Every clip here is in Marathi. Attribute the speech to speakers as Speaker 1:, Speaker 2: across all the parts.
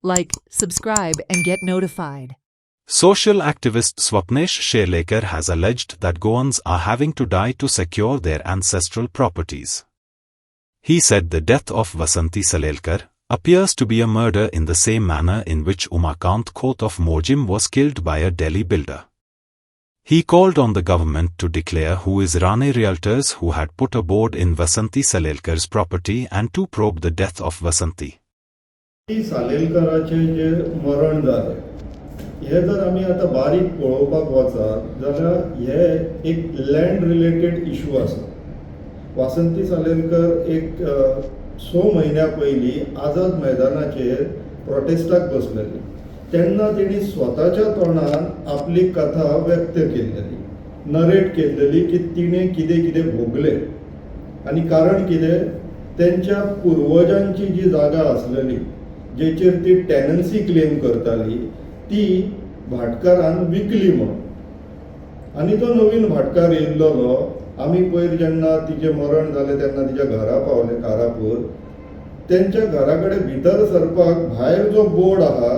Speaker 1: Like, subscribe, and get notified.
Speaker 2: Social activist Swapnesh Sherlekar has alleged that Goans are having to die to secure their ancestral properties. He said the death of Vasanti Salelkar appears to be a murder in the same manner in which Umakant Khote of Mojim was killed by a Delhi builder. He called on the government to declare who is Rane Realtors who had put a board in Vasanti Salelkar's property and to probe the death of Vasanti.
Speaker 3: सालेलकराचे जे मरण जाले हे जर आमी आता बारीक पळोवपाक वचत जाल्यार हे एक लँड रिलेटेड इशू आसा. वासंती सालेलकर एक 6 म्हयन्या पयलीं आझाद मैदानाचेर प्रोटेस्टाक बसलेली तेन्ना तेणी स्वताच्या तोंडान आपली कथा व्यक्त केल्लेली, नरेट केल्लेली की तिणें कितें कितें भोगलें आनी कारण कितें तेंच्या पुर्वजांची जी जागा आसलेली जेचेर ती टॅनन्सी क्लेम करताली ती भाटकारान विकली म्हणून. आनी तो नवीन भाटकार येयल्लो आमी पयर जेन्ना तिचें मरण जालें तेन्ना तिच्या घरा पावले कारापूर, तेंच्या घरा कडेन भितर सरपाक भायर जो बोर्ड आहा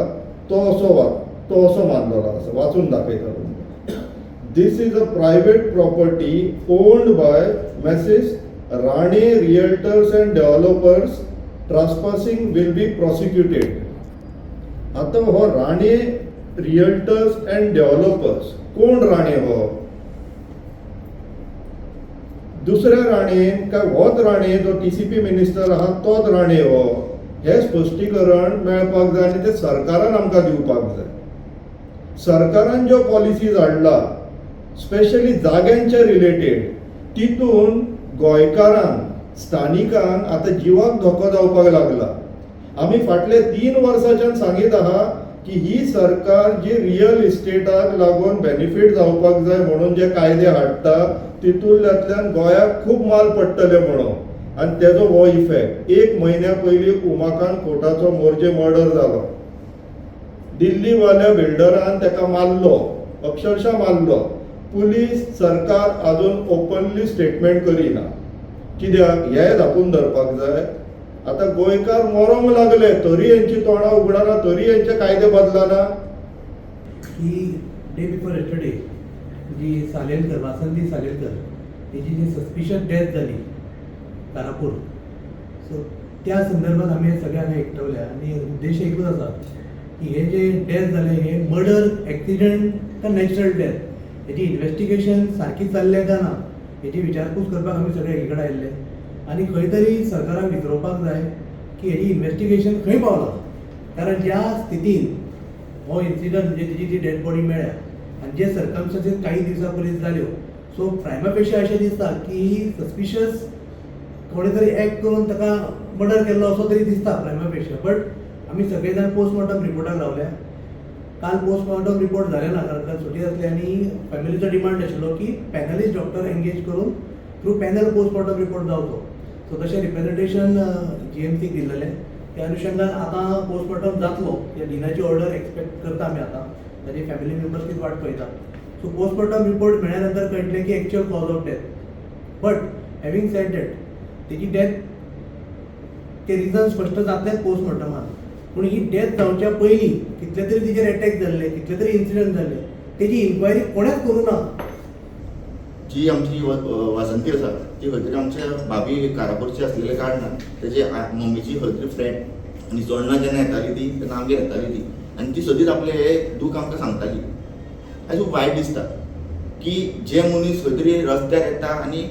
Speaker 3: तो असो मारलेलो आसा, वाचून दाखयता. This is a private property owned by मेसेज Rane realtors and developers. Trespassing will be prosecuted. आता हो राणे रियल्टर्स अँड डेव्हलपर्स कोण राणे हो? दुसऱ्या राणेन काय होच राणे जो TCP मिनिस्टर आहा तोच राणे हो? हे स्पश्टीकरण मेळपाक जाय आनी ते सरकारान आमकां दिवपाक जाय. सरकारान ज्यो पॉलिसीज हाडला स्पेशली जाग्यांच्या रिलेटेड तितून गोंयकारांक स्थानिकांक आता जिवाक धोको जावपाक लागला. आमी फाटले 3 वर्सांच्यान सांगीत आहा की ही सरकार जी रियल इस्टेटाक लागून बेनिफीट जावपाक जाय म्हणून जे कायदे हाडटा तितूंतल्यान गोंयाक खूब माल पडटले म्हणून, आनी तेजो हो इफेक्ट. 1 म्हयन्या पयलीं उमाकांत खोटाचो मोर्जे मर्डर जालो. दिल्लीवाल्या बिल्डरान तेका मारलो, अक्षरशः मारलो. पुलीस सरकार अजून ओपनली स्टेटमेंट करिना. कित्याक हे धापून धरपाक जाय. आता गोंयकार मरोंक लागले तरी यांची तोंडां उगडना, तरी यांचे कायदे बदलना.
Speaker 4: ही डे बिफोर यस्टरडे जी सालेलकर, वासंती सालेलकर तेजी जी सस्पिशियस डेथ जाली कारापूर, सो त्या संदर्भात आमी सगळ्यांक एकवटल्या आनी उद्देश एकूच आसा की हे जे डेथ जाले हे मर्डर, एक्सिडेंट काय नॅचरल डेथ हेची इन्व्हेस्टिगेशन सारकी चल्लें काय ना हेची विचारपूस करपाक आमी सगळे एकी कडेन आयिल्ले. आनी खंय तरी सरकाराक विचारपाक जाय की हेची इन्व्हेस्टिगेशन खंय पावलां. कारण ज्या स्थितीन हो इन्सिडंट म्हणजे तिची जी डेड बॉडी मेळ्ळ्या आनी जे सर्कमस्टन्सीस काही दिवसां पयलीं जाल्यो, सो प्रायमा फेशी अशें दिसता की ही सस्पिशियस कोणी तरी एक्ट करून ताका मर्डर केल्लो असो तरी दिसता प्रायमा फेशी. बट आमी सगळे जाण पोस्टमॉर्टम रिपोर्टाक रावल्या. काल पोस्टमॉर्टम रिपोर्ट झाले ना, कारण सुटी जातली आनी फॅमिलीचो डिमांड आशिल्लो की पॅनलिस्ट डॉक्टर एंगेज करून थ्रू पॅनल पोस्टमॉर्टम रिपोर्ट जावचो. सो तशें रिप्रेझेंटेशन GMCक दिल्लेलें. त्या अनुशंगान आतां पोस्टमॉर्टम जातलो. त्या डिनाची ऑर्डर एक्सपेक्ट करता आमी आतां. ताची फॅमिली मेंबर्स कितें वाट पळयता. सो पोस्टमॉर्टम रिपोर्ट मेळ्ळ्या नंतर कळटलें की actual cause of death. But having sed that तेजी डेथ ते रिजन स्पश्ट जातलेच पोस्टमॉर्टमान. पूण ही डेथ जावच्या पयलीं कितले तरी तिचेर अटॅक जाल्ले, कितले तरी इन्सिडंट जाल्ले, तेजी इन्क्वायरी कोणेच करूं ना.
Speaker 5: जी आमची वासंती आसा ती खंय तरी आमच्या भाभी कारापूरची आसलेल्या कारणान तेजे मम्मीची खंय तरी फ्रेंड आनी जोडणां जेन्ना येताली ती तेन्ना आमगेर येताली ती आनी ती सदींच आपलें हे दूख आमकां सांगताली. आयज खूब वायट दिसता की जे मनीस खंय तरी रस्त्यार येता आनी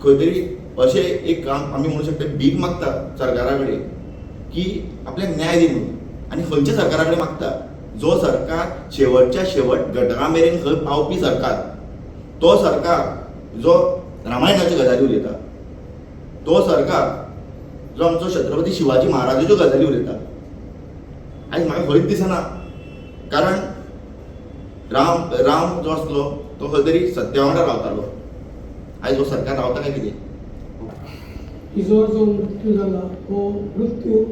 Speaker 5: खंय तरी अशें एक काम आमी म्हणूं शकता भीक मागता सरकारा कडेन की आपल्याक न्याय दी म्हणून. आनी खंयच्या सरकारा कडेन मागता? जो सरकार शेवटच्या शेवट घटका मेरेन खंय पावपी सरकार, तो सरकार जो रामायणाच्यो गजाली उलयता, तो सरकार जो आमचो छत्रपती शिवाजी महाराजाच्यो गजाली उलयता. आयज म्हाका खंयच दिसना. कारण राम जो आसलो तो खंय तरी सत्या वांगडा रावतालो. आयज हो सरकार रावता काय कितें?
Speaker 6: हिजो जो मृत्यू जाला हो मृत्यू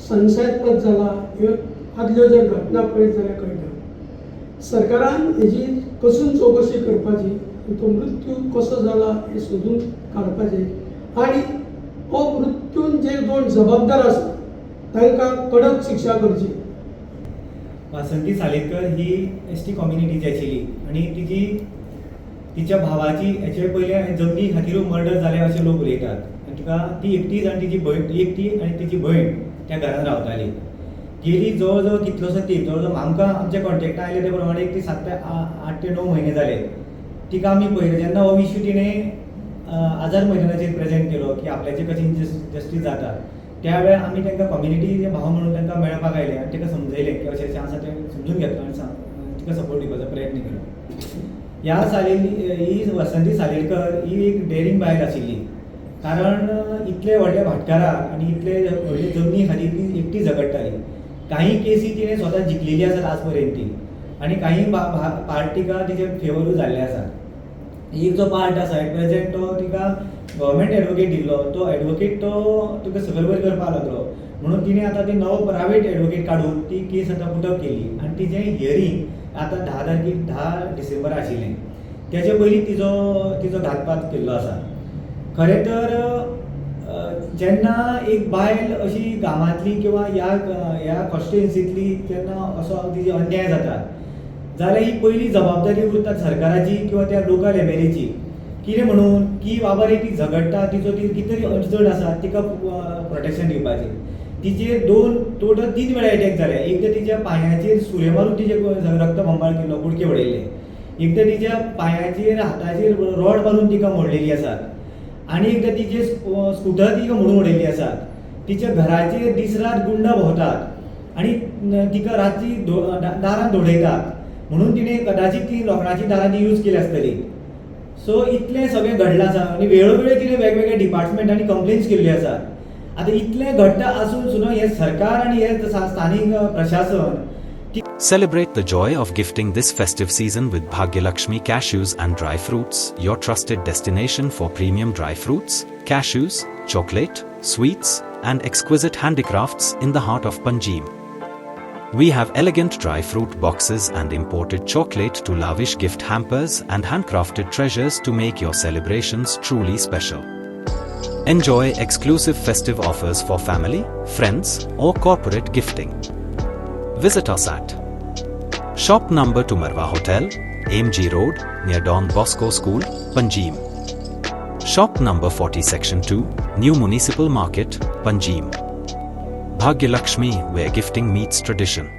Speaker 6: संशयास्पद जाला ह्यो आदल्यो जर घटना पळयत जाल्यार कळटा. सरकारान हेजी कसून चवकशी करपाची, तो मृत्यू कसो जाला हे सोदून काडपाचें आनी हो मृत्यून जे दोन जबाबदार आसा तांकां कडक शिक्षा करची.
Speaker 7: वासंती सालेकर ही ST कम्युनिटीची आशिल्ली आनी तिच्या भावाची हेचे पयले जमनी खातीर मर्डर जाले अशें लोक उलयतात आनी तिका ती एकटीच आनी तिची भयण ती एकटी आनी तिची भयण त्या घरान रावताली. गेली जवळ जवळ कितलोसो तेंप जवळ जवळ आमकां आमच्या कॉन्टेक्टा आयले ते प्रमाणे एक ती 8 ते 9 म्हयने जाले. तिका आमी पळयलें जेन्ना हो इश्यू तिणें आझाद मैदानाचेर प्रेजेंट केलो की आपल्याचेर कशें जस्टीस जाता त्या वेळार आमी तांकां कम्युनिटी भाव म्हणून तांकां मेळपाक आयले आनी ताका समजयलें की अशें अशें आसा तें समजून घेतलो आनी तिका सपोर्ट दिवपाचो प्रयत्न केलो. ह्या ही वसंती सालेकर ही एक डेअरिंग बायल आशिल्ली कारण इतले व्हडल्या भाटकाराक आनी इतले व्हडले जमनी खातीर ती एकटी झगडटाली. काही केसी तिणें स्वता जिखलेली आसात आज पर्यंत आनी काही पार्टिका तिचे फेवरूय जाल्ले आसात. एक जो पार्ट आसा एट प्रेजेंट तो तिका गव्हर्मेंट एडवोकेट दिल्लो तो एडवोकेट तो तुका सकयल वयर करपाक लागलो म्हणून तिणें आतां ते नवो प्रायवेट एडवोकेट काडून ती केस आतां पुटअप केली आनी तिचें हियरींग आतां 10 डिसेंबर आशिल्लें. तेचे पयलीं तिजो घातपात केल्लो आसा. खरें तर जेन्ना एक बायल अशी गांवांतली किंवा ह्या कॉन्स्टिट्युएन्सींतली जेन्ना असो तिजे अन्याय जाता जाल्यार ही पयली जबाबदारी उरता सरकाराची किंवा त्या लोकल MLAची कितें म्हणून की बाबा रे ती झगडटा ती कितें तरी अडचण आसा तिका प्रोटेक्शन दिवपाचें. तिचे टोटल 3 वेळा अटॅक जाले. एकदां तिच्या पांयाचेर सुरे मारून तिचे रक्तबंबाळ केल्लो कुडके उडयले. एकदां तिच्या पांयाचेर हाताचेर रॉड मारून तिका मोडलेली आसात आनी एकदां तिचे स्कुटर तिका मोडून उडयल्ली आसात. तिच्या घराचेर दीस रात गुंड भोंवतात आनी तिका रातची दारां धोडयतात म्हणून तिणें कदाचित ती लोखणाची दारां ती यूज केली आसतली. सो इतलें सगळें घडलां आसा आनी वेळोवेळी तिणें वेगवेगळ्या डिपार्टमेंटांनी कंप्लेन्स केल्ल्यो आसात. आतां इतलें घडटा आसून सुद्दां हे सरकार आनी हे स्थानीक प्रशासन
Speaker 2: Celebrate the joy of gifting this festive season with Bhagyalakshmi Cashews and Dry Fruits, your trusted destination for premium dry fruits, cashews, chocolate, sweets, and exquisite handicrafts in the heart of Panjim. We have elegant dry fruit boxes and imported chocolate to lavish gift hampers and handcrafted treasures to make your celebrations truly special. Enjoy exclusive festive offers for family, friends, or corporate gifting. Visit us at Shop Number 2 Marwa Hotel, AMG Road, near Don Bosco School, Panjim. Shop Number 40 Section 2, New Municipal Market, Panjim. Bhagyalakshmi, where gifting meets tradition.